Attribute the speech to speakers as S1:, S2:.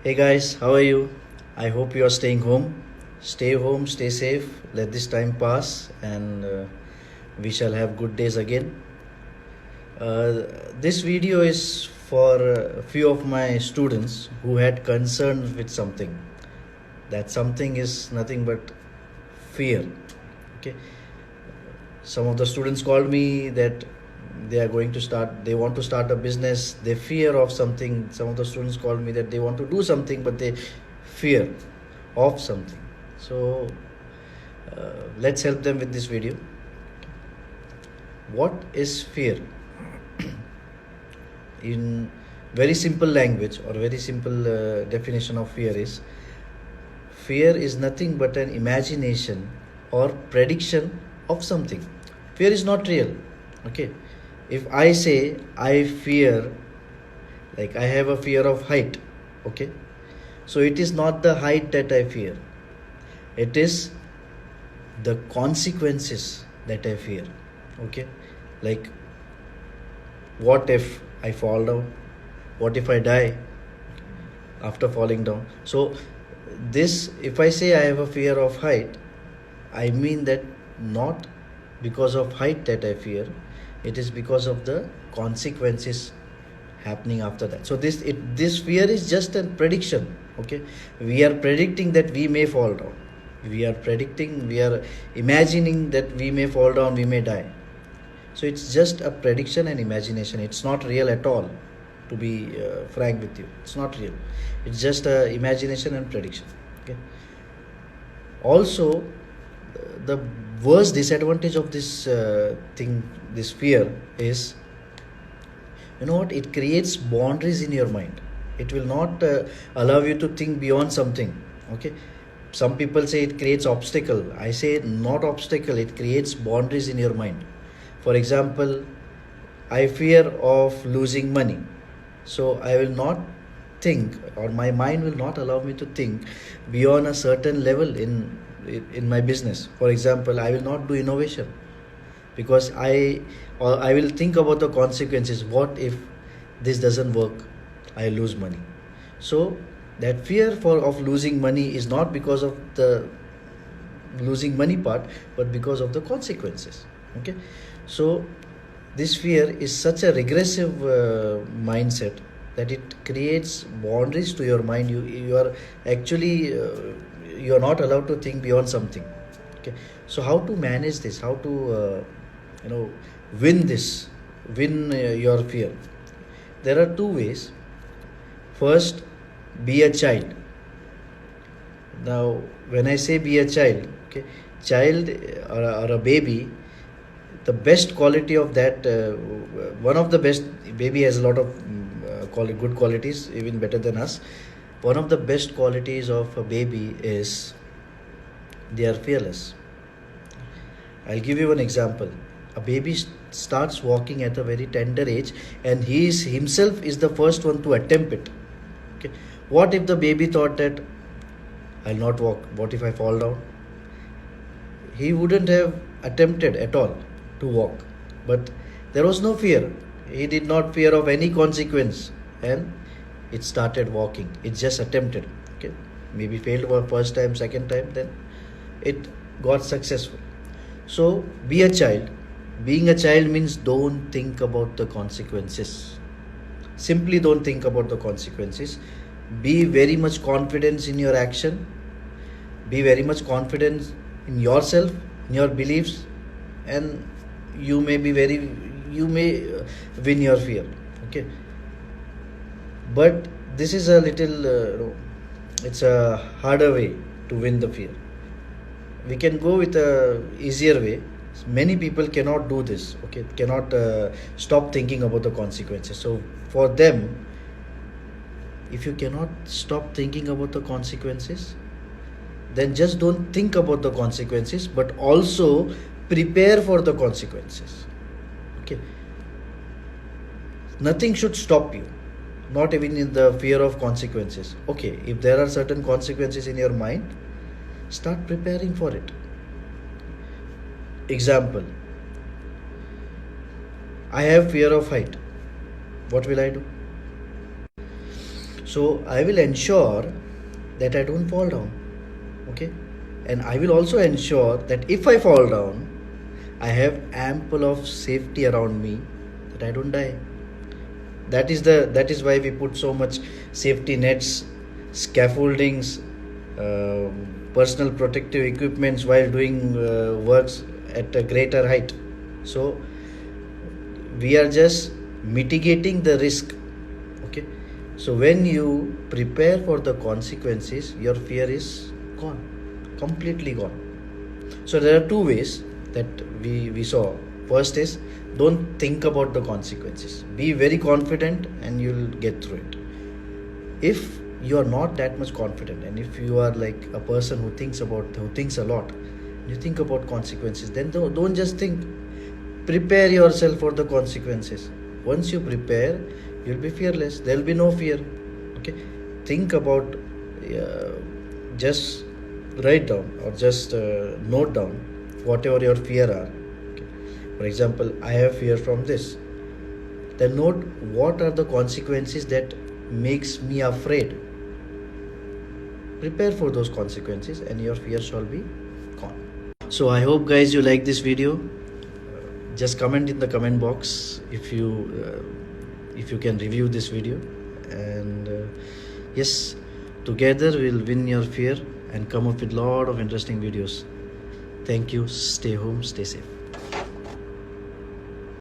S1: Hey guys, how are you? I hope you are staying home. Stay home, stay safe, let this time pass, and we shall have good days again. Uh, this video is for a few of my students who had concerns with something. That something is nothing but fear. Okay, some of the students called me that they want to start a business, they fear of something. Some of the students called me that they want to do something but they fear of something. So let's help them with this video. What is fear? In very simple language or very simple definition of fear is nothing but an imagination or prediction of something. Fear is not real. Okay, if I say I fear, like I have a fear of height, okay, so it is not the height that I fear, it is the consequences that I fear. Okay, like what if I fall down, what if I die after falling down. So this, if I say I have a fear of height, I mean that not because of height that I fear, it is because of the consequences happening after that. So this fear is just a prediction. Okay, we are predicting that we may fall down, we are imagining that we may fall down, we may die. So it's just a prediction and imagination, it's not real at all. To be frank with you, it's not real, it's just a imagination and prediction. Okay, also the worst disadvantage of this fear is, you know what, it creates boundaries in your mind. It will not allow you to think beyond something. Okay, some people say it creates obstacle, I say not obstacle, it creates boundaries in your mind. For example, I fear of losing money, so I will not think, or my mind will not allow me to think beyond a certain level in my business. For example, I will not do innovation because I will think about the consequences. What if this doesn't work, I lose money. So that fear of losing money is not because of the losing money part, but because of the consequences. Okay, so this fear is such a regressive mindset that it creates boundaries to your mind. You are actually you are not allowed to think beyond something. Okay, so how to manage this, how to you know win your fear? There are two ways. First, be a child. Now when I say be a child, okay, child or a baby, the best quality of that one of the best, baby has a lot of good qualities, even better than us. One of the best qualities of a baby is they are fearless. I'll give you an example. A baby starts walking at a very tender age, and himself is the first one to attempt it. Okay, what if the baby thought that I'll not walk, what if I fall down? He wouldn't have attempted at all to walk. But there was no fear, he did not fear of any consequence, and it started walking. It just attempted. Okay, maybe failed for first time, second time, then it got successful. So be a child. Being a child means don't think about the consequences. Simply don't think about the consequences. Be very much confident in your action, be very much confident in yourself, in your beliefs, and you may win your fear. Okay, but this is a little it's a harder way to win the fear. We can go with a easier way. Many people cannot do this. Okay, cannot stop thinking about the consequences. So for them, if you cannot stop thinking about the consequences, then just don't think about the consequences, but also prepare for the consequences. Okay, nothing should stop you, not even in the fear of consequences. Okay, if there are certain consequences in your mind, start preparing for it. Example, I have fear of height, what will I do? So I will ensure that I don't fall down. Okay, and I will also ensure that if I fall down, I have ample of safety around me that I don't die. That is why we put so much safety nets, scaffoldings, personal protective equipments while doing works at a greater height. So we are just mitigating the risk. Okay, so when you prepare for the consequences, your fear is gone, completely gone. So there are two ways that we saw. First is, don't think about the consequences, be very confident and you'll get through it. If you are not that much confident, and if you are like a person who thinks a lot, you think about consequences, then don't just think. Prepare yourself for the consequences. Once you prepare, you'll be fearless, there'll be no fear. Okay, think about, just write down or just note down whatever your fear are. Okay. For example, I have fear from this, then note what are the consequences that makes me afraid. Prepare for those consequences and your fear shall be gone. So I hope guys you like this video. Just comment in the comment box if you can review this video, and yes, together we'll win your fear and come up with lot of interesting videos. Thank you. Stay home, stay safe.